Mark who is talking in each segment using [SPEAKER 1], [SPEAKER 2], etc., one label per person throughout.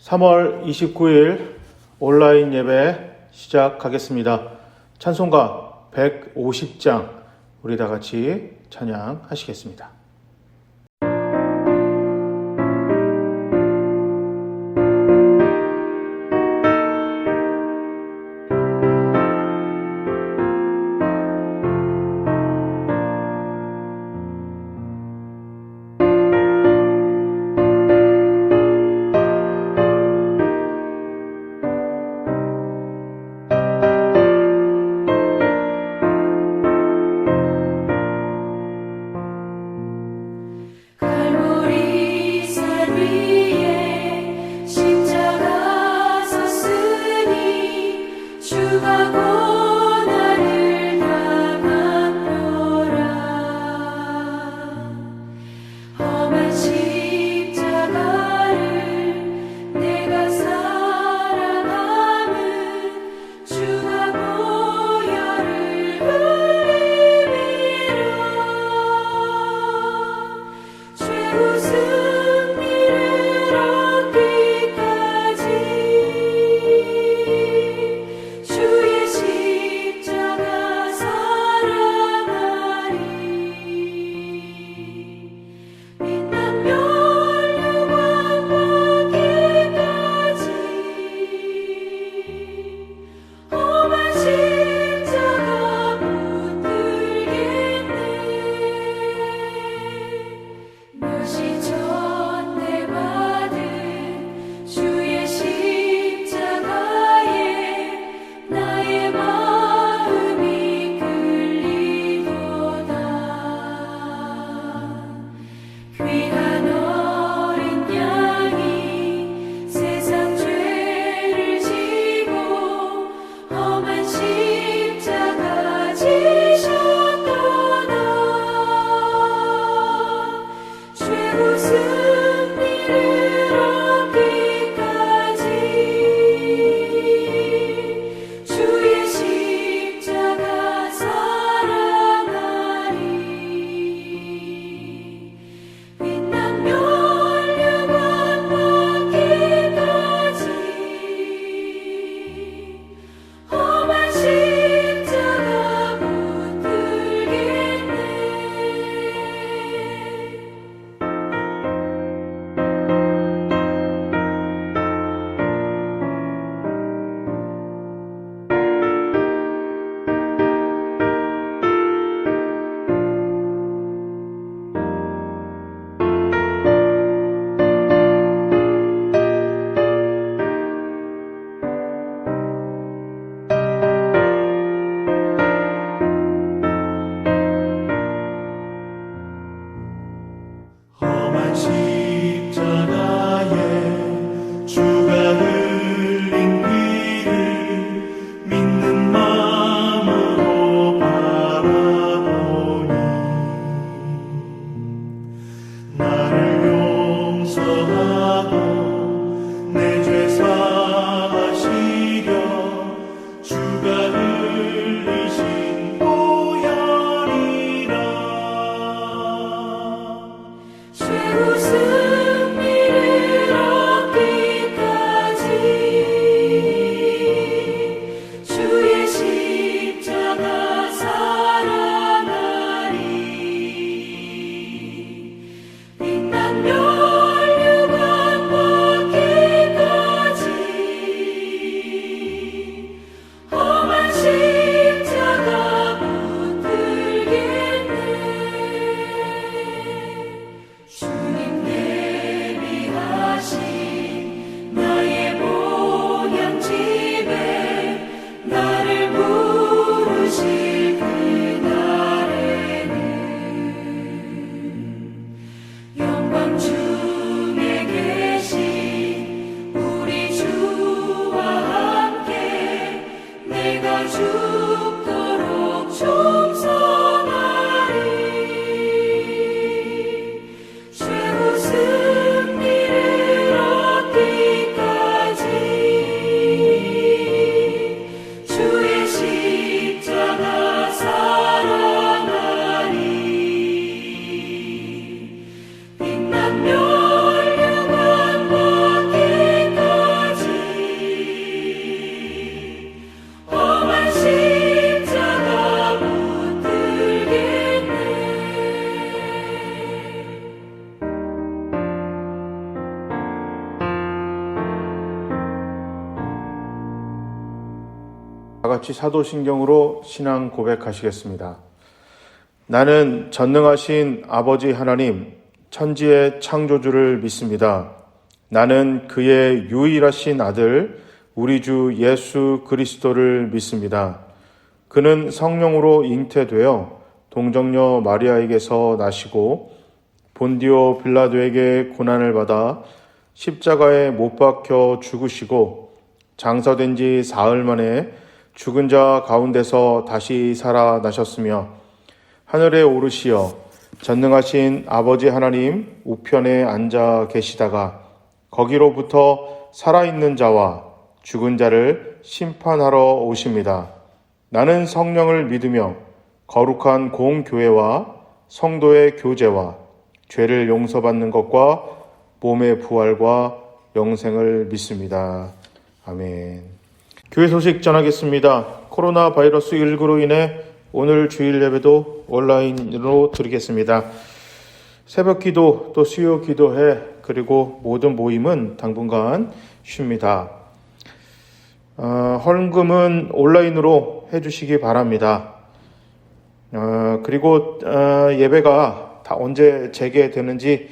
[SPEAKER 1] 3월 29일 온라인 예배 시작하겠습니다. 찬송가 150장 우리 다 같이 찬양하시겠습니다.
[SPEAKER 2] 주님 내
[SPEAKER 1] 같이 사도신경으로 신앙 고백하시겠습니다. 나는 전능하신 아버지 하나님, 천지의 창조주를 믿습니다. 나는 그의 유일하신 아들, 우리 주 예수 그리스도를 믿습니다. 그는 성령으로 잉태되어 동정녀 마리아에게서 나시고 본디오 빌라도에게 고난을 받아 십자가에 못 박혀 죽으시고 장사된 지 사흘 만에 죽은 자 가운데서 다시 살아나셨으며 하늘에 오르시어 전능하신 아버지 하나님 우편에 앉아 계시다가 거기로부터 살아있는 자와 죽은 자를 심판하러 오십니다. 나는 성령을 믿으며 거룩한 공교회와 성도의 교제와 죄를 용서받는 것과 몸의 부활과 영생을 믿습니다. 아멘. 교회 소식 전하겠습니다. 코로나 바이러스 19로 인해 오늘 주일 예배도 온라인으로 드리겠습니다. 새벽 기도 또 수요 기도회 그리고 모든 모임은 당분간 쉽니다. 헌금은 온라인으로 해주시기 바랍니다. 그리고 예배가 다 언제 재개되는지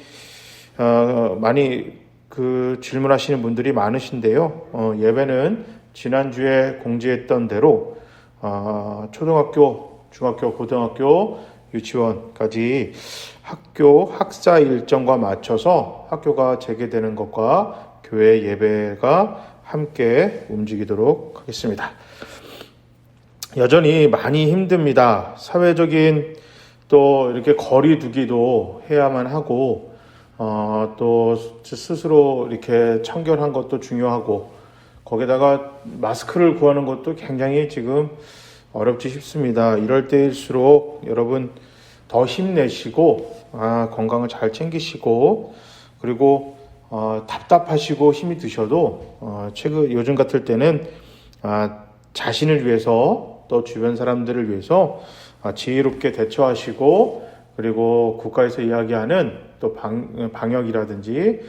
[SPEAKER 1] 많이 질문하시는 분들이 많으신데요. 예배는 지난주에 공지했던 대로 초등학교, 중학교, 고등학교, 유치원까지 학교 학사 일정과 맞춰서 학교가 재개되는 것과 교회 예배가 함께 움직이도록 하겠습니다. 여전히 많이 힘듭니다. 사회적인 또 이렇게 거리 두기도 해야만 하고 또 스스로 이렇게 청결한 것도 중요하고 거기다가 마스크를 구하는 것도 굉장히 지금 어렵지 싶습니다. 이럴 때일수록 여러분 더 힘내시고 건강을 잘 챙기시고 그리고 답답하시고 힘이 드셔도 요즘 같을 때는 자신을 위해서 또 주변 사람들을 위해서 지혜롭게 대처하시고 그리고 국가에서 이야기하는 또 방역이라든지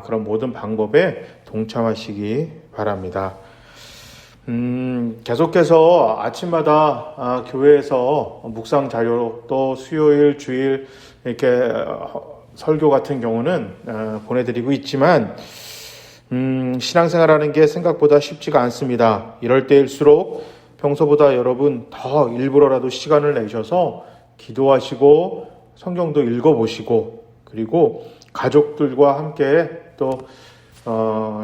[SPEAKER 1] 그런 모든 방법에 동참하시기 바랍니다. 계속해서 아침마다 교회에서 묵상 자료 또 수요일 주일 이렇게 설교 같은 경우는 보내드리고 있지만 신앙생활하는 게 생각보다 쉽지가 않습니다. 이럴 때일수록 평소보다 여러분 더 일부러라도 시간을 내셔서 기도하시고 성경도 읽어보시고 그리고 가족들과 함께 또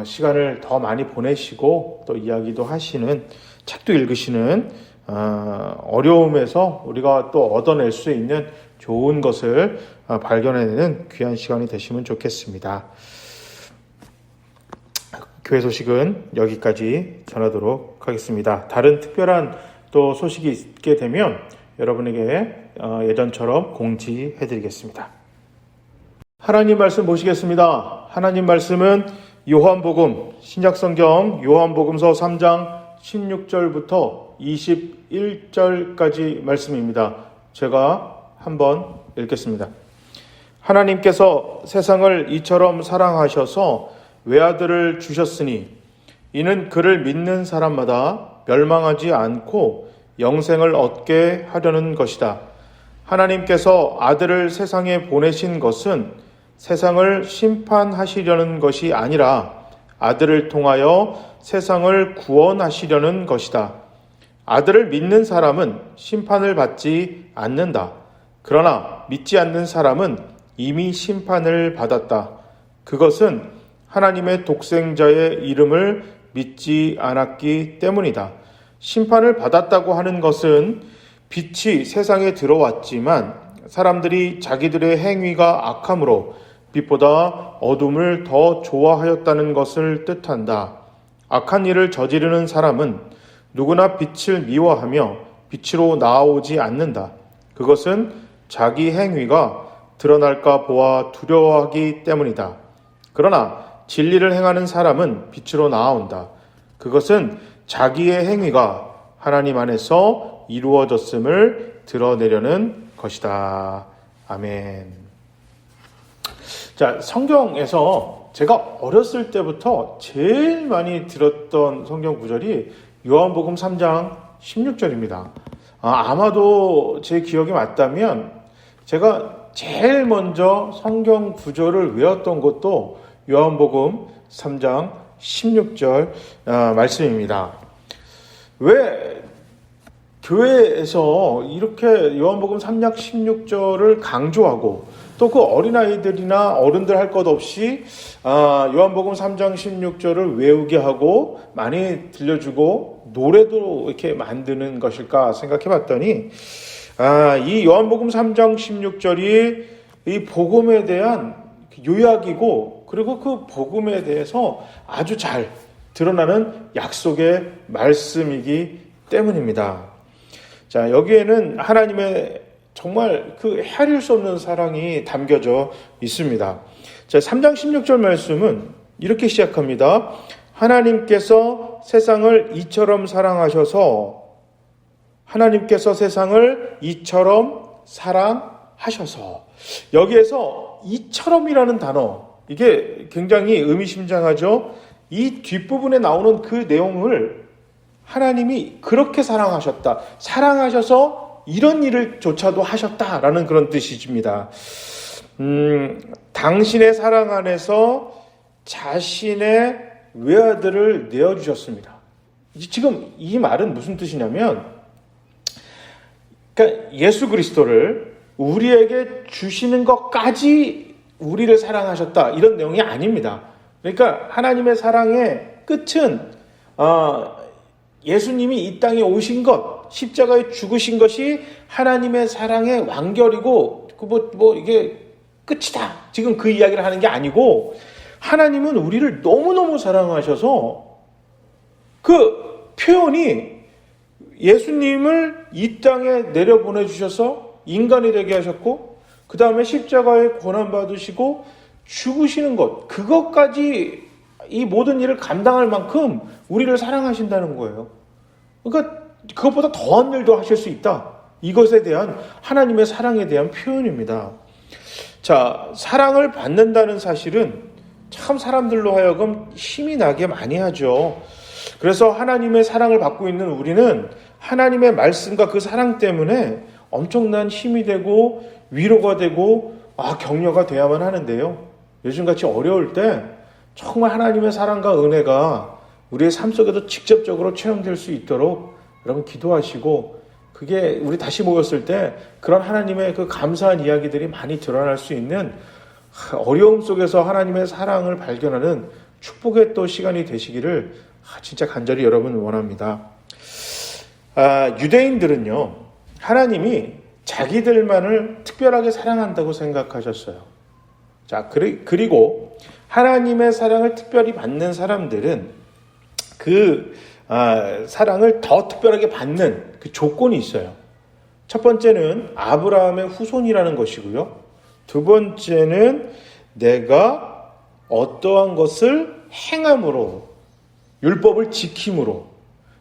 [SPEAKER 1] 시간을 더 많이 보내시고 또 이야기도 하시는 책도 읽으시는 어려움에서 우리가 또 얻어낼 수 있는 좋은 것을 발견해내는 귀한 시간이 되시면 좋겠습니다. 교회 소식은 여기까지 전하도록 하겠습니다. 다른 특별한 또 소식이 있게 되면 여러분에게 예전처럼 공지해드리겠습니다. 하나님 말씀 보시겠습니다. 하나님 말씀은 요한복음, 신약성경 요한복음서 3장 16절부터 21절까지 말씀입니다. 제가 한번 읽겠습니다. 하나님께서 세상을 이처럼 사랑하셔서 외아들을 주셨으니 이는 그를 믿는 사람마다 멸망하지 않고 영생을 얻게 하려는 것이다. 하나님께서 아들을 세상에 보내신 것은 세상을 심판하시려는 것이 아니라 아들을 통하여 세상을 구원하시려는 것이다. 아들을 믿는 사람은 심판을 받지 않는다. 그러나 믿지 않는 사람은 이미 심판을 받았다. 그것은 하나님의 독생자의 이름을 믿지 않았기 때문이다. 심판을 받았다고 하는 것은 빛이 세상에 들어왔지만 사람들이 자기들의 행위가 악함으로 빛보다 어둠을 더 좋아하였다는 것을 뜻한다. 악한 일을 저지르는 사람은 누구나 빛을 미워하며 빛으로 나아오지 않는다. 그것은 자기 행위가 드러날까 보아 두려워하기 때문이다. 그러나 진리를 행하는 사람은 빛으로 나아온다. 그것은 자기의 행위가 하나님 안에서 이루어졌음을 드러내려는 것이다. 아멘. 자, 성경에서 제가 어렸을 때부터 제일 많이 들었던 성경 구절이 요한복음 3장 16절입니다. 아마도 제 기억이 맞다면 제가 제일 먼저 성경 구절을 외웠던 것도 요한복음 3장 16절 말씀입니다. 왜 교회에서 이렇게 요한복음 3장 16절을 강조하고 또 그 어린아이들이나 어른들 할 것 없이 요한복음 3장 16절을 외우게 하고 많이 들려주고 노래도 이렇게 만드는 것일까 생각해 봤더니 이 요한복음 3장 16절이 이 복음에 대한 요약이고 그리고 그 복음에 대해서 아주 잘 드러나는 약속의 말씀이기 때문입니다. 자, 여기에는 하나님의 정말 그 헤아릴 수 없는 사랑이 담겨져 있습니다. 자, 3장 16절 말씀은 이렇게 시작합니다. 하나님께서 세상을 이처럼 사랑하셔서 여기에서 이처럼이라는 단어 이게 굉장히 의미심장하죠. 이 뒷부분에 나오는 그 내용을 하나님이 그렇게 사랑하셔서 이런 일을 조차도 하셨다라는 그런 뜻입니다. 당신의 사랑 안에서 자신의 외아들을 내어주셨습니다. 지금 이 말은 무슨 뜻이냐면 그러니까 예수 그리스도를 우리에게 주시는 것까지 우리를 사랑하셨다 이런 내용이 아닙니다. 그러니까 하나님의 사랑의 끝은 예수님이 이 땅에 오신 것, 십자가에 죽으신 것이 하나님의 사랑의 완결이고 이게 끝이다. 지금 그 이야기를 하는 게 아니고 하나님은 우리를 너무너무 사랑하셔서 그 표현이 예수님을 이 땅에 내려보내주셔서 인간이 되게 하셨고 그 다음에 십자가에 고난받으시고 죽으시는 것 그것까지 이 모든 일을 감당할 만큼 우리를 사랑하신다는 거예요. 그러니까 그것보다 더한 일도 하실 수 있다. 이것에 대한 하나님의 사랑에 대한 표현입니다. 자, 사랑을 받는다는 사실은 참 사람들로 하여금 힘이 나게 많이 하죠. 그래서 하나님의 사랑을 받고 있는 우리는 하나님의 말씀과 그 사랑 때문에 엄청난 힘이 되고 위로가 되고 격려가 돼야만 하는데요. 요즘같이 어려울 때 정말 하나님의 사랑과 은혜가 우리의 삶 속에도 직접적으로 체험될 수 있도록 여러분 기도하시고 그게 우리 다시 모였을 때 그런 하나님의 그 감사한 이야기들이 많이 드러날 수 있는 어려움 속에서 하나님의 사랑을 발견하는 축복의 또 시간이 되시기를 진짜 간절히 여러분 원합니다. 유대인들은요 하나님이 자기들만을 특별하게 사랑한다고 생각하셨어요. 자, 그리고 하나님의 사랑을 특별히 받는 사람들은 그 사랑을 더 특별하게 받는 그 조건이 있어요. 첫 번째는 아브라함의 후손이라는 것이고요. 두 번째는 내가 어떠한 것을 행함으로 율법을 지킴으로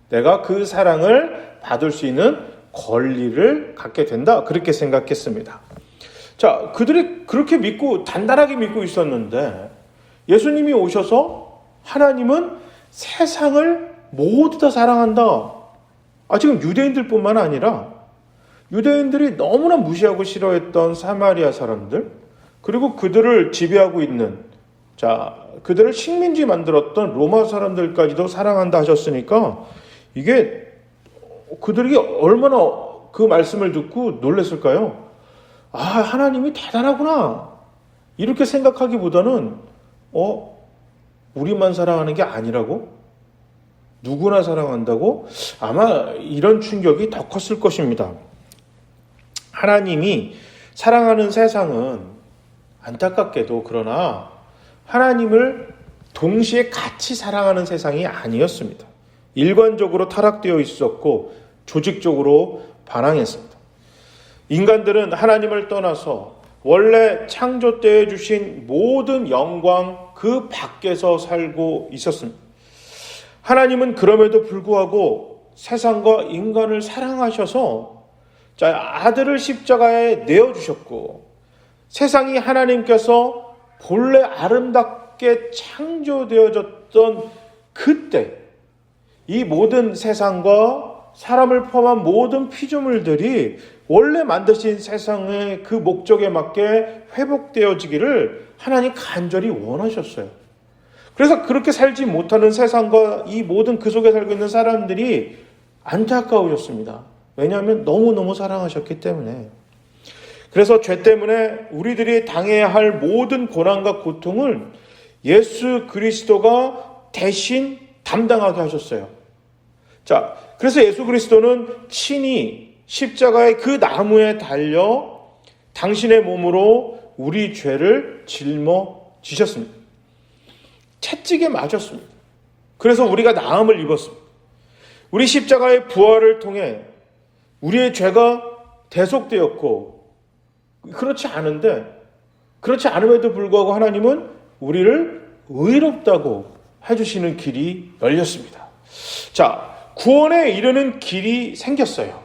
[SPEAKER 1] 내가 그 사랑을 받을 수 있는 권리를 갖게 된다. 그렇게 생각했습니다. 자, 그들이 그렇게 믿고 단단하게 믿고 있었는데 예수님이 오셔서 하나님은 세상을 모두 다 사랑한다. 지금 유대인들뿐만 아니라 유대인들이 너무나 무시하고 싫어했던 사마리아 사람들 그리고 그들을 지배하고 있는 그들을 식민지 만들었던 로마 사람들까지도 사랑한다 하셨으니까 이게 그들이 얼마나 그 말씀을 듣고 놀랐을까요? 하나님이 대단하구나. 이렇게 생각하기보다는 우리만 사랑하는 게 아니라고? 누구나 사랑한다고? 아마 이런 충격이 더 컸을 것입니다. 하나님이 사랑하는 세상은 안타깝게도 그러나 하나님을 동시에 같이 사랑하는 세상이 아니었습니다. 일관적으로 타락되어 있었고 조직적으로 반항했습니다. 인간들은 하나님을 떠나서 원래 창조 때에 주신 모든 영광 그 밖에서 살고 있었습니다. 하나님은 그럼에도 불구하고 세상과 인간을 사랑하셔서 아들을 십자가에 내어주셨고 세상이 하나님께서 본래 아름답게 창조되어졌던 그때 이 모든 세상과 사람을 포함한 모든 피조물들이 원래 만드신 세상의 그 목적에 맞게 회복되어지기를 하나님 간절히 원하셨어요. 그래서 그렇게 살지 못하는 세상과 이 모든 그 속에 살고 있는 사람들이 안타까우셨습니다. 왜냐하면 너무너무 사랑하셨기 때문에. 그래서 죄 때문에 우리들이 당해야 할 모든 고난과 고통을 예수 그리스도가 대신 담당하게 하셨어요. 자, 그래서 예수 그리스도는 친히 십자가의 그 나무에 달려 당신의 몸으로 우리 죄를 짊어지셨습니다. 채찍에 맞았습니다. 그래서 우리가 나음을 입었습니다. 우리 십자가의 부활을 통해 우리의 죄가 대속되었고, 그렇지 않음에도 불구하고 하나님은 우리를 의롭다고 해주시는 길이 열렸습니다. 자, 구원에 이르는 길이 생겼어요.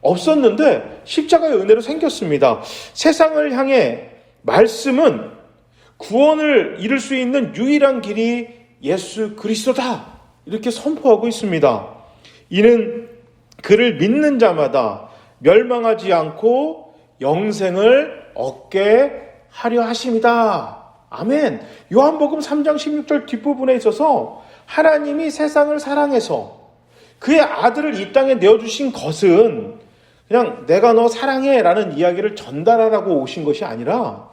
[SPEAKER 1] 없었는데 십자가의 은혜로 생겼습니다. 세상을 향해 말씀은 구원을 이룰 수 있는 유일한 길이 예수 그리스도다, 이렇게 선포하고 있습니다. 이는 그를 믿는 자마다 멸망하지 않고 영생을 얻게 하려 하심이다. 아멘. 요한복음 3장 16절 뒷부분에 있어서 하나님이 세상을 사랑해서 그의 아들을 이 땅에 내어주신 것은 그냥 내가 너 사랑해 라는 이야기를 전달하라고 오신 것이 아니라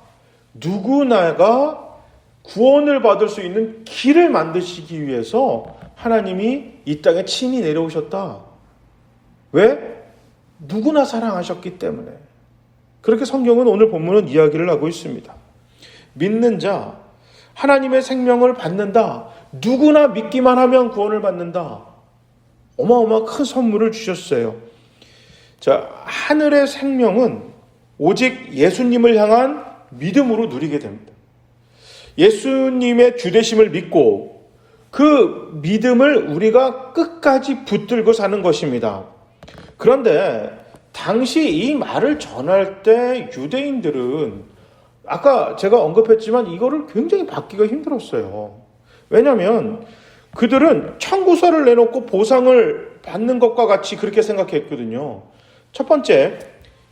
[SPEAKER 1] 누구나가 구원을 받을 수 있는 길을 만드시기 위해서 하나님이 이 땅에 친히 내려오셨다. 왜? 누구나 사랑하셨기 때문에. 그렇게 성경은 오늘 본문은 이야기를 하고 있습니다. 믿는 자, 하나님의 생명을 받는다. 누구나 믿기만 하면 구원을 받는다. 어마어마한 큰 선물을 주셨어요. 자, 하늘의 생명은 오직 예수님을 향한 믿음으로 누리게 됩니다. 예수님의 주되심을 믿고 그 믿음을 우리가 끝까지 붙들고 사는 것입니다. 그런데 당시 이 말을 전할 때 유대인들은 아까 제가 언급했지만 이거를 굉장히 받기가 힘들었어요. 왜냐하면 그들은 청구서를 내놓고 보상을 받는 것과 같이 그렇게 생각했거든요. 첫 번째,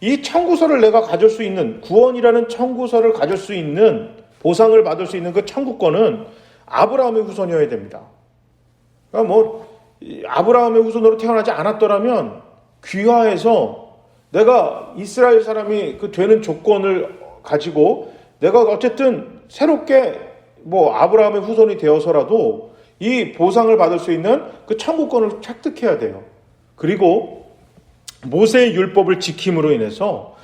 [SPEAKER 1] 이 청구서를 내가 가질 수 있는, 구원이라는 청구서를 가질 수 있는, 보상을 받을 수 있는 그 청구권은 아브라함의 후손이어야 됩니다. 그러니까 아브라함의 후손으로 태어나지 않았더라면 귀화해서 내가 이스라엘 사람이 그 되는 조건을 가지고 내가 어쨌든 새롭게 아브라함의 후손이 되어서라도 이 보상을 받을 수 있는 그 청구권을 획득해야 돼요. 그리고 모세의 율법을 지킴으로 인해서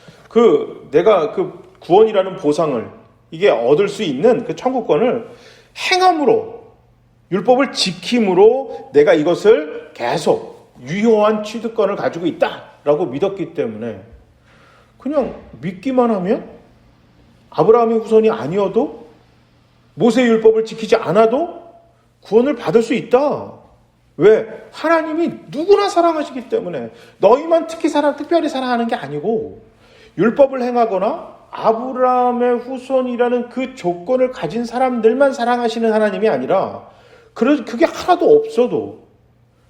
[SPEAKER 1] 내가 그 구원이라는 보상을 이게 얻을 수 있는 그 청구권을 행함으로, 율법을 지킴으로 내가 이것을 계속 유효한 취득권을 가지고 있다라고 믿었기 때문에 그냥 믿기만 하면 아브라함의 후손이 아니어도 모세의 율법을 지키지 않아도 구원을 받을 수 있다. 왜? 하나님이 누구나 사랑하시기 때문에. 너희만 특별히 사랑하는 게 아니고 율법을 행하거나 아브라함의 후손이라는 그 조건을 가진 사람들만 사랑하시는 하나님이 아니라 그게 하나도 없어도,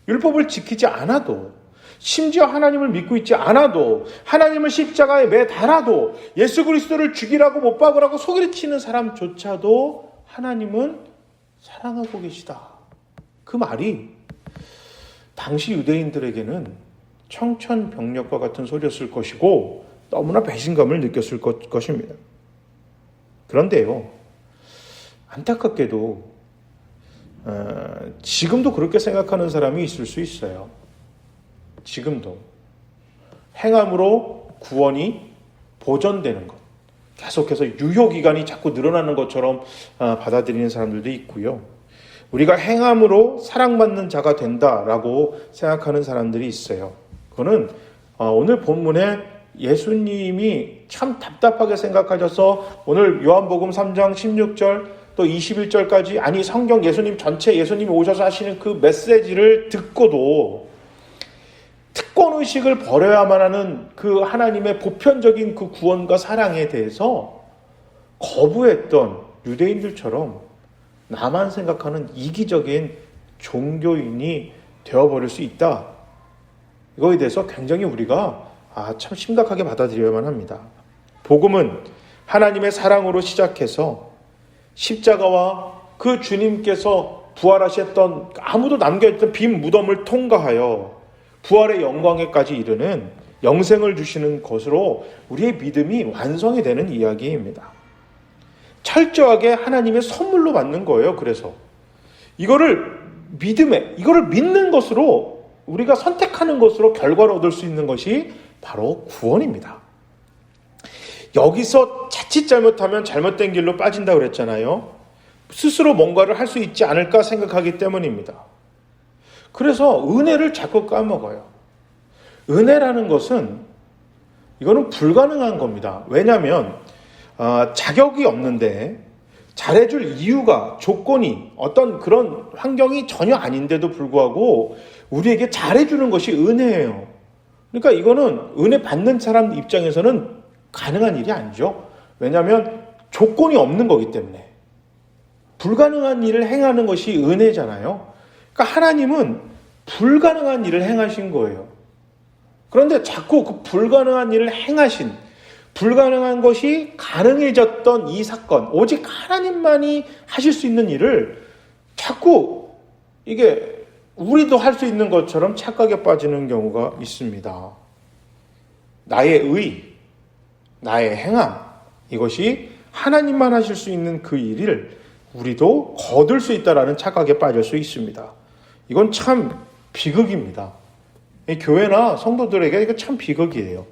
[SPEAKER 1] 율법을 지키지 않아도, 심지어 하나님을 믿고 있지 않아도, 하나님을 십자가에 매달아도, 예수 그리스도를 죽이라고 못 박으라고 소리치는 사람조차도 하나님은 사랑하고 계시다. 그 말이 당시 유대인들에게는 청천벽력과 같은 소리였을 것이고 너무나 배신감을 느꼈을 것입니다. 그런데요, 안타깝게도 지금도 그렇게 생각하는 사람이 있을 수 있어요. 지금도 행함으로 구원이 보전되는 것, 계속해서 유효기간이 자꾸 늘어나는 것처럼 받아들이는 사람들도 있고요. 우리가 행함으로 사랑받는 자가 된다라고 생각하는 사람들이 있어요. 그거는 오늘 본문에 예수님이 참 답답하게 생각하셔서 오늘 요한복음 3장 16절 또 21절까지, 아니 성경 예수님 전체, 예수님이 오셔서 하시는 그 메시지를 듣고도 특권의식을 버려야만 하는 그 하나님의 보편적인 그 구원과 사랑에 대해서 거부했던 유대인들처럼 나만 생각하는 이기적인 종교인이 되어버릴 수 있다. 이거에 대해서 굉장히 우리가 참 심각하게 받아들여야만 합니다. 복음은 하나님의 사랑으로 시작해서 십자가와 그 주님께서 부활하셨던 아무도 남겨있던 빈 무덤을 통과하여 부활의 영광에까지 이르는 영생을 주시는 것으로 우리의 믿음이 완성이 되는 이야기입니다. 철저하게 하나님의 선물로 받는 거예요. 그래서 이거를 믿는 것으로 우리가 선택하는 것으로 결과를 얻을 수 있는 것이 바로 구원입니다. 여기서 자칫 잘못하면 잘못된 길로 빠진다고 그랬잖아요. 스스로 뭔가를 할 수 있지 않을까 생각하기 때문입니다. 그래서 은혜를 자꾸 까먹어요. 은혜라는 것은 이거는 불가능한 겁니다. 왜냐하면 자격이 없는데 잘해줄 이유가 조건이 어떤 그런 환경이 전혀 아닌데도 불구하고 우리에게 잘해주는 것이 은혜예요. 그러니까 이거는 은혜 받는 사람 입장에서는 가능한 일이 아니죠. 왜냐하면 조건이 없는 거기 때문에. 불가능한 일을 행하는 것이 은혜잖아요. 그러니까 하나님은 불가능한 일을 행하신 거예요. 그런데 자꾸 그 불가능한 일을 행하신, 불가능한 것이 가능해졌던 이 사건, 오직 하나님만이 하실 수 있는 일을 자꾸 이게 우리도 할 수 있는 것처럼 착각에 빠지는 경우가 있습니다. 나의 의, 나의 행함, 이것이 하나님만 하실 수 있는 그 일을 우리도 거둘 수 있다라는 착각에 빠질 수 있습니다. 이건 참 비극입니다. 교회나 성도들에게 이거 참 비극이에요.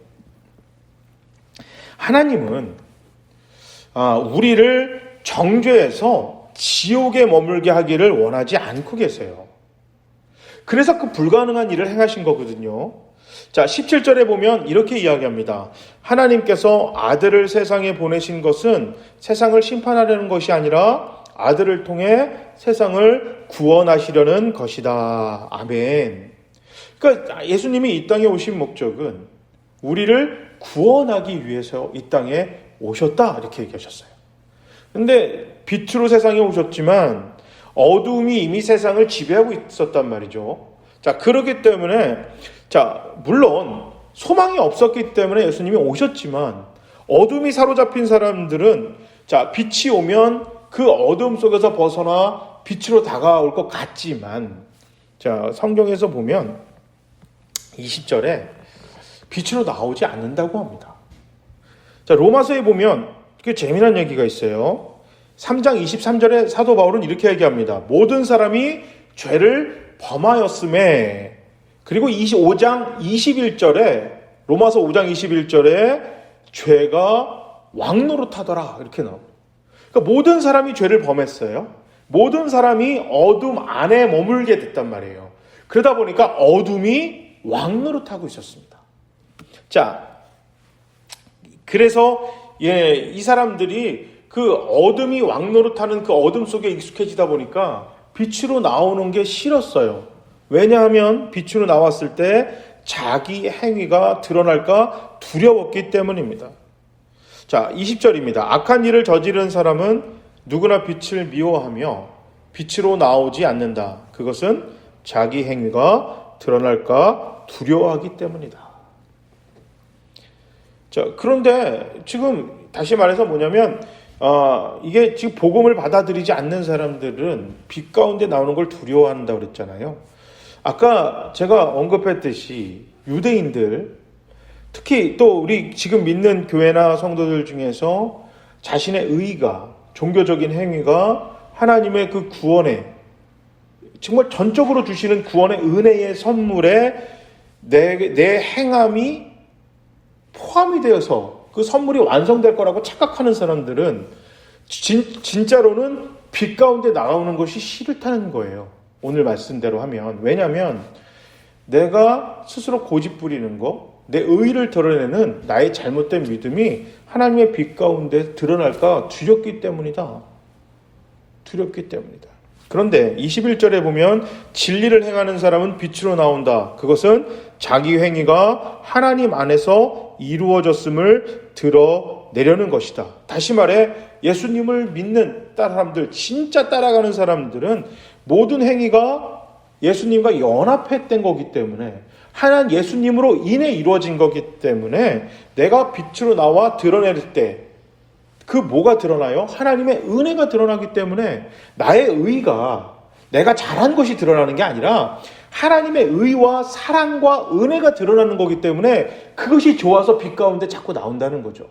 [SPEAKER 1] 하나님은 우리를 정죄해서 지옥에 머물게 하기를 원하지 않고 계세요. 그래서 그 불가능한 일을 행하신 거거든요. 자, 17절에 보면 이렇게 이야기합니다. 하나님께서 아들을 세상에 보내신 것은 세상을 심판하려는 것이 아니라 아들을 통해 세상을 구원하시려는 것이다. 아멘. 그러니까 예수님이 이 땅에 오신 목적은 우리를 구원하기 위해서 이 땅에 오셨다. 이렇게 얘기하셨어요. 근데 빛으로 세상에 오셨지만 어둠이 이미 세상을 지배하고 있었단 말이죠. 자, 그렇기 때문에 물론 소망이 없었기 때문에 예수님이 오셨지만 어둠이 사로잡힌 사람들은 빛이 오면 그 어둠 속에서 벗어나 빛으로 다가올 것 같지만 성경에서 보면 20절에 빛으로 나오지 않는다고 합니다. 로마서에 보면 그 재미난 얘기가 있어요. 3장 23절에 사도 바울은 이렇게 얘기합니다. 모든 사람이 죄를 범하였음에, 그리고 5장 21절에 로마서 5장 21절에 죄가 왕노릇하더라 이렇게 나옵니다. 그러니까 모든 사람이 죄를 범했어요. 모든 사람이 어둠 안에 머물게 됐단 말이에요. 그러다 보니까 어둠이 왕노릇하고 있었습니다. 그래서 이 사람들이 그 어둠이 왕노릇하는 그 어둠 속에 익숙해지다 보니까 빛으로 나오는 게 싫었어요. 왜냐하면 빛으로 나왔을 때 자기 행위가 드러날까 두려웠기 때문입니다. 20절입니다. 악한 일을 저지른 사람은 누구나 빛을 미워하며 빛으로 나오지 않는다. 그것은 자기 행위가 드러날까 두려워하기 때문이다. 그런데 지금 다시 말해서 뭐냐면 이게 지금 복음을 받아들이지 않는 사람들은 빛 가운데 나오는 걸 두려워한다고 그랬잖아요. 아까 제가 언급했듯이 유대인들, 특히 또 우리 지금 믿는 교회나 성도들 중에서 자신의 의가, 종교적인 행위가 하나님의 그 구원에, 정말 전적으로 주시는 구원의 은혜의 선물에 내 행함이 포함이 되어서 그 선물이 완성될 거라고 착각하는 사람들은 진짜로는 빛 가운데 나오는 것이 싫다는 거예요. 오늘 말씀대로 하면. 왜냐하면 내가 스스로 고집 부리는 거, 내 의의를 드러내는 나의 잘못된 믿음이 하나님의 빛 가운데 드러날까 두렵기 때문이다. 두렵기 때문이다. 그런데 21절에 보면 진리를 행하는 사람은 빛으로 나온다. 그것은 자기 행위가 하나님 안에서 이루어졌음을 드러내려는 것이다. 다시 말해 예수님을 믿는 사람들, 진짜 따라가는 사람들은 모든 행위가 예수님과 연합했던 거기 때문에 하나님 예수님으로 인해 이루어진 거기 때문에 내가 빛으로 나와 드러낼 때 그 뭐가 드러나요? 하나님의 은혜가 드러나기 때문에 나의 의가 내가 잘한 것이 드러나는 게 아니라 하나님의 의와 사랑과 은혜가 드러나는 거기 때문에 그것이 좋아서 빛 가운데 자꾸 나온다는 거죠.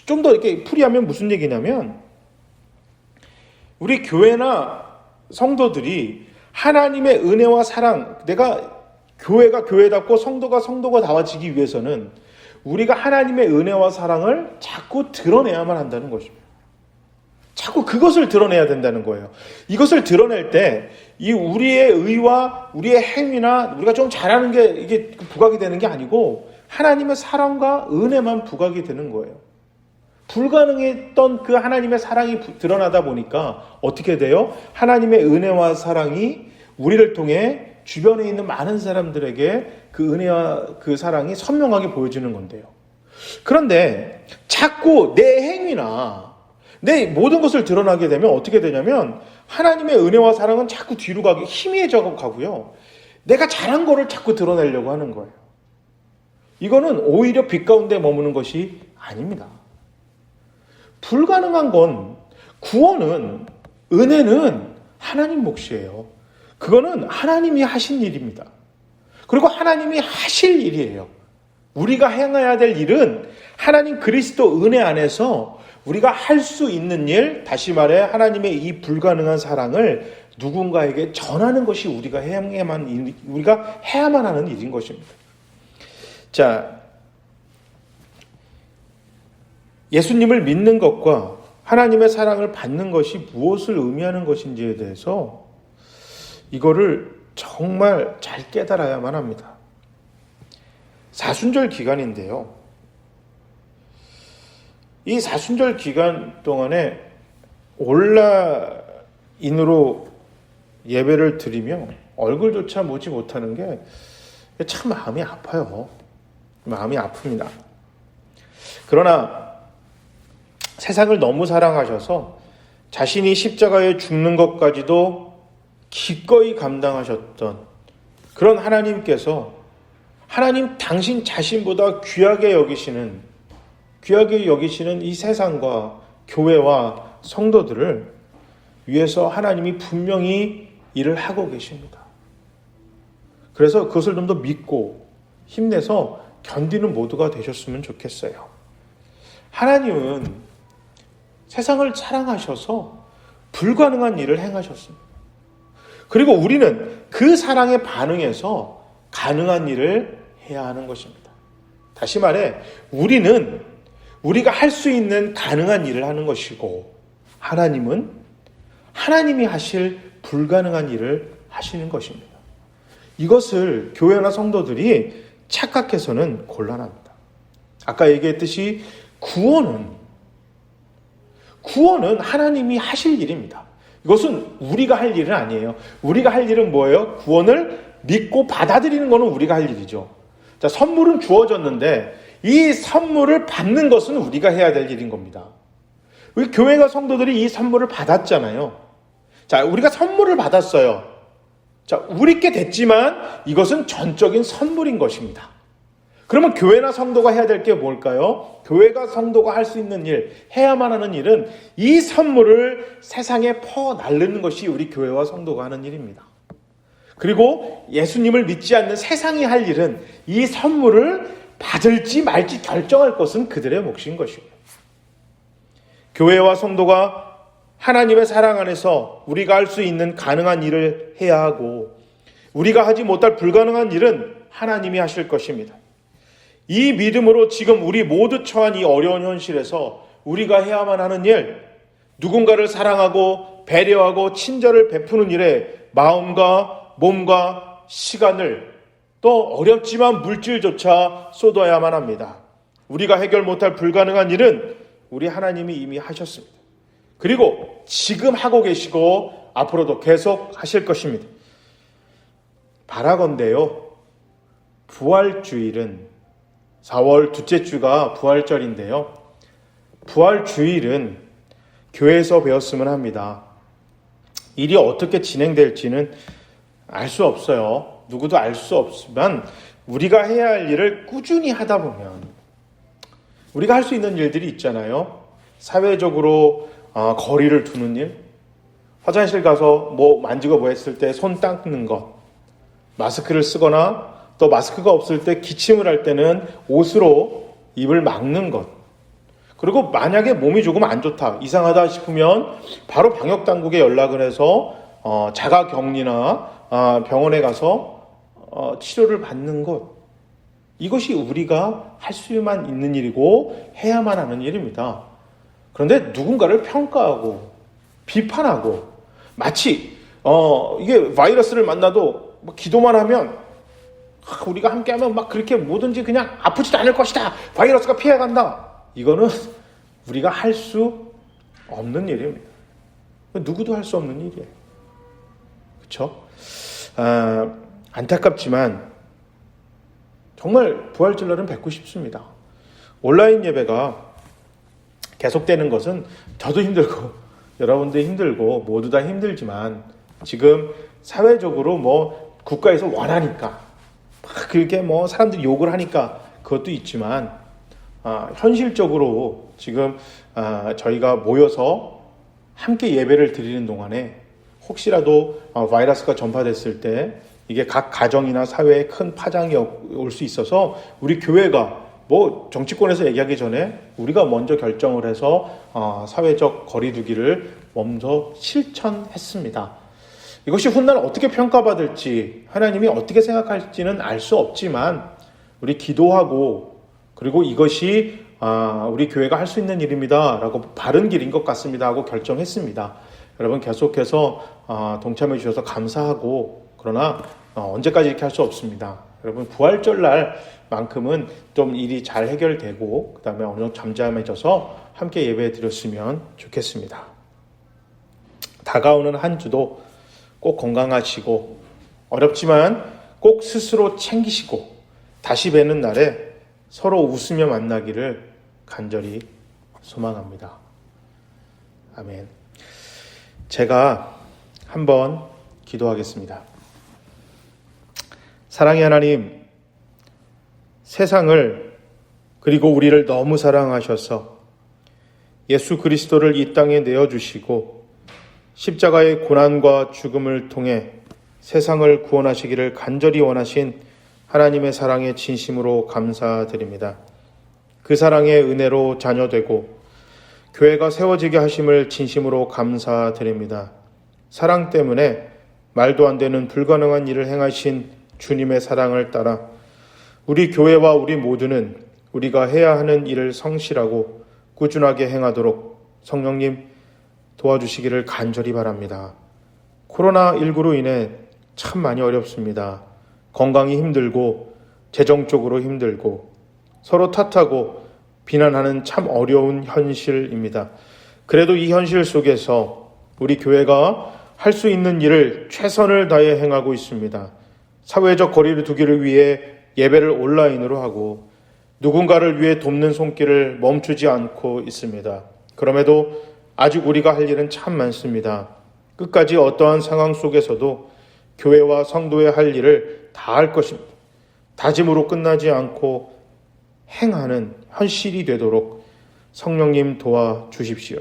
[SPEAKER 1] 좀 더 이렇게 풀이하면 무슨 얘기냐면 우리 교회나 성도들이 하나님의 은혜와 사랑, 내가 교회가 교회답고 성도가 성도다워지기 위해서는 우리가 하나님의 은혜와 사랑을 자꾸 드러내야만 한다는 것입니다. 자꾸 그것을 드러내야 된다는 거예요. 이것을 드러낼 때 이 우리의 의와 우리의 행위나 우리가 좀 잘하는 게 이게 부각이 되는 게 아니고 하나님의 사랑과 은혜만 부각이 되는 거예요. 불가능했던 그 하나님의 사랑이 드러나다 보니까 어떻게 돼요? 하나님의 은혜와 사랑이 우리를 통해 주변에 있는 많은 사람들에게 그 은혜와 그 사랑이 선명하게 보여지는 건데요. 그런데 자꾸 내 행위나 내 모든 것을 드러나게 되면 어떻게 되냐면 하나님의 은혜와 사랑은 자꾸 뒤로 가기 희미해져 가고요. 내가 잘한 거를 자꾸 드러내려고 하는 거예요. 이거는 오히려 빛 가운데 머무는 것이 아닙니다. 불가능한 건 구원은 은혜는 하나님 몫이에요. 그거는 하나님이 하신 일입니다. 그리고 하나님이 하실 일이에요. 우리가 행해야 될 일은 하나님 그리스도 은혜 안에서 우리가 할 수 있는 일, 다시 말해 하나님의 이 불가능한 사랑을 누군가에게 전하는 것이 우리가 해야만 하는 일인 것입니다. 자, 예수님을 믿는 것과 하나님의 사랑을 받는 것이 무엇을 의미하는 것인지에 대해서 이거를 정말 잘 깨달아야만 합니다. 사순절 기간인데요. 이 사순절 기간 동안에 온라인으로 예배를 드리며 얼굴조차 보지 못하는 게 참 마음이 아파요. 마음이 아픕니다. 그러나 세상을 너무 사랑하셔서 자신이 십자가에 죽는 것까지도 기꺼이 감당하셨던 그런 하나님께서 하나님 당신 자신보다 귀하게 여기시는 이 세상과 교회와 성도들을 위해서 하나님이 분명히 일을 하고 계십니다. 그래서 그것을 좀 더 믿고 힘내서 견디는 모두가 되셨으면 좋겠어요. 하나님은 세상을 사랑하셔서 불가능한 일을 행하셨습니다. 그리고 우리는 그 사랑에 반응해서 가능한 일을 해야 하는 것입니다. 다시 말해 우리는 우리가 할 수 있는 가능한 일을 하는 것이고 하나님은 하나님이 하실 불가능한 일을 하시는 것입니다. 이것을 교회나 성도들이 착각해서는 곤란합니다. 아까 얘기했듯이 구원은 하나님이 하실 일입니다. 이것은 우리가 할 일은 아니에요. 우리가 할 일은 뭐예요? 구원을 믿고 받아들이는 것은 우리가 할 일이죠. 자, 선물은 주어졌는데 이 선물을 받는 것은 우리가 해야 될 일인 겁니다. 우리 교회가 성도들이 이 선물을 받았잖아요. 자, 우리가 선물을 받았어요. 자, 우리께 됐지만 이것은 전적인 선물인 것입니다. 그러면 교회나 성도가 해야 될 게 뭘까요? 교회가 성도가 할 수 있는 일, 해야만 하는 일은 이 선물을 세상에 퍼날르는 것이 우리 교회와 성도가 하는 일입니다. 그리고 예수님을 믿지 않는 세상이 할 일은 이 선물을 받을지 말지 결정할 것은 그들의 몫인 것입니다. 교회와 성도가 하나님의 사랑 안에서 우리가 할 수 있는 가능한 일을 해야 하고 우리가 하지 못할 불가능한 일은 하나님이 하실 것입니다. 이 믿음으로 지금 우리 모두 처한 이 어려운 현실에서 우리가 해야만 하는 일, 누군가를 사랑하고 배려하고 친절을 베푸는 일에 마음과 몸과 시간을 또 어렵지만 물질조차 쏟아야만 합니다. 우리가 해결 못할 불가능한 일은 우리 하나님이 이미 하셨습니다. 그리고 지금 하고 계시고 앞으로도 계속 하실 것입니다. 바라건대요. 부활주일은 4월 둘째 주가 부활절인데요. 부활주일은 교회에서 배웠으면 합니다. 일이 어떻게 진행될지는 알 수 없어요. 누구도 알 수 없지만 우리가 해야 할 일을 꾸준히 하다 보면 우리가 할 수 있는 일들이 있잖아요. 사회적으로 거리를 두는 일, 화장실 가서 뭐 만지고 뭐 했을 때 손 닦는 것, 마스크를 쓰거나 또 마스크가 없을 때 기침을 할 때는 옷으로 입을 막는 것. 그리고 만약에 몸이 조금 안 좋다, 이상하다 싶으면 바로 방역당국에 연락을 해서 자가격리나 병원에 가서 치료를 받는 것. 이것이 우리가 할 수만 있는 일이고 해야만 하는 일입니다. 그런데 누군가를 평가하고 비판하고 마치 이게 바이러스를 만나도 뭐 기도만 하면 우리가 함께하면 막 그렇게 뭐든지 그냥 아프지도 않을 것이다. 바이러스가 피해간다. 이거는 우리가 할 수 없는 일입니다. 누구도 할 수 없는 일이에요. 그렇죠? 안타깝지만 정말 부활절 날은 뵙고 싶습니다. 온라인 예배가 계속되는 것은 저도 힘들고 여러분도 힘들고 모두 다 힘들지만 지금 사회적으로 뭐 국가에서 원하니까 그렇게 뭐 사람들이 욕을 하니까 그것도 있지만 현실적으로 지금 저희가 모여서 함께 예배를 드리는 동안에 혹시라도 바이러스가 전파됐을 때 이게 각 가정이나 사회에 큰 파장이 올 수 있어서 우리 교회가 뭐 정치권에서 얘기하기 전에 우리가 먼저 결정을 해서 사회적 거리두기를 먼저 실천했습니다. 이것이 훗날 어떻게 평가받을지 하나님이 어떻게 생각할지는 알 수 없지만 우리 기도하고 그리고 이것이 우리 교회가 할 수 있는 일입니다 라고 바른 길인 것 같습니다 하고 결정했습니다. 여러분 계속해서 동참해 주셔서 감사하고 그러나 언제까지 이렇게 할 수 없습니다. 여러분 부활절 날만큼은 좀 일이 잘 해결되고 그 다음에 어느 정도 잠잠해져서 함께 예배 드렸으면 좋겠습니다. 다가오는 한 주도 꼭 건강하시고 어렵지만 꼭 스스로 챙기시고 다시 뵈는 날에 서로 웃으며 만나기를 간절히 소망합니다. 아멘. 제가 한번 기도하겠습니다. 사랑의 하나님, 세상을 그리고 우리를 너무 사랑하셔서 예수 그리스도를 이 땅에 내어주시고 십자가의 고난과 죽음을 통해 세상을 구원하시기를 간절히 원하신 하나님의 사랑에 진심으로 감사드립니다. 그 사랑의 은혜로 자녀되고 교회가 세워지게 하심을 진심으로 감사드립니다. 사랑 때문에 말도 안 되는 불가능한 일을 행하신 주님의 사랑을 따라 우리 교회와 우리 모두는 우리가 해야 하는 일을 성실하고 꾸준하게 행하도록 성령님 도와주시기를 간절히 바랍니다. 코로나19로 인해 참 많이 어렵습니다. 건강이 힘들고 재정적으로 힘들고 서로 탓하고 비난하는 참 어려운 현실입니다. 그래도 이 현실 속에서 우리 교회가 할 수 있는 일을 최선을 다해 행하고 있습니다. 사회적 거리를 두기를 위해 예배를 온라인으로 하고 누군가를 위해 돕는 손길을 멈추지 않고 있습니다. 그럼에도 아직 우리가 할 일은 참 많습니다. 끝까지 어떠한 상황 속에서도 교회와 성도의 할 일을 다 할 것입니다. 다짐으로 끝나지 않고 행하는 현실이 되도록 성령님 도와주십시오.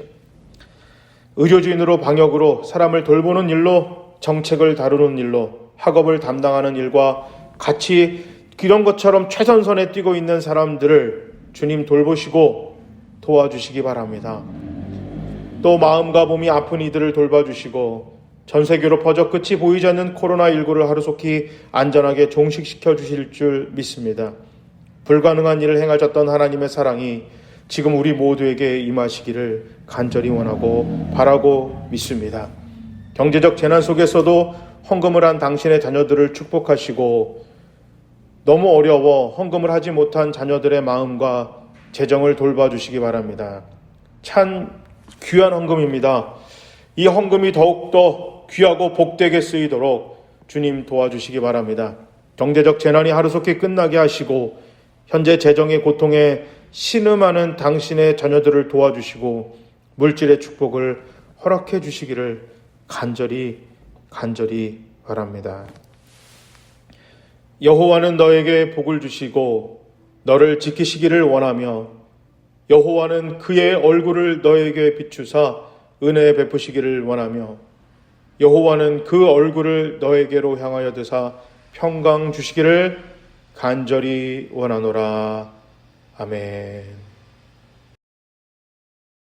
[SPEAKER 1] 의료진으로 방역으로 사람을 돌보는 일로 정책을 다루는 일로 학업을 담당하는 일과 같이 이런 것처럼 최선선에 뛰고 있는 사람들을 주님 돌보시고 도와주시기 바랍니다. 또 마음과 몸이 아픈 이들을 돌봐주시고 전 세계로 퍼져 끝이 보이지 않는 코로나19를 하루속히 안전하게 종식시켜 주실 줄 믿습니다. 불가능한 일을 행하셨던 하나님의 사랑이 지금 우리 모두에게 임하시기를 간절히 원하고 바라고 믿습니다. 경제적 재난 속에서도 헌금을 한 당신의 자녀들을 축복하시고 너무 어려워 헌금을 하지 못한 자녀들의 마음과 재정을 돌봐주시기 바랍니다. 참 귀한 헌금입니다. 이 헌금이 더욱더 귀하고 복되게 쓰이도록 주님 도와주시기 바랍니다. 경제적 재난이 하루속히 끝나게 하시고 현재 재정의 고통에 신음하는 당신의 자녀들을 도와주시고 물질의 축복을 허락해 주시기를 간절히 바랍니다. 여호와는 너에게 복을 주시고 너를 지키시기를 원하며 여호와는 그의 얼굴을 너에게 비추사 은혜 베푸시기를 원하며 여호와는 그 얼굴을 너에게로 향하여 드사 평강 주시기를 간절히 원하노라. 아멘.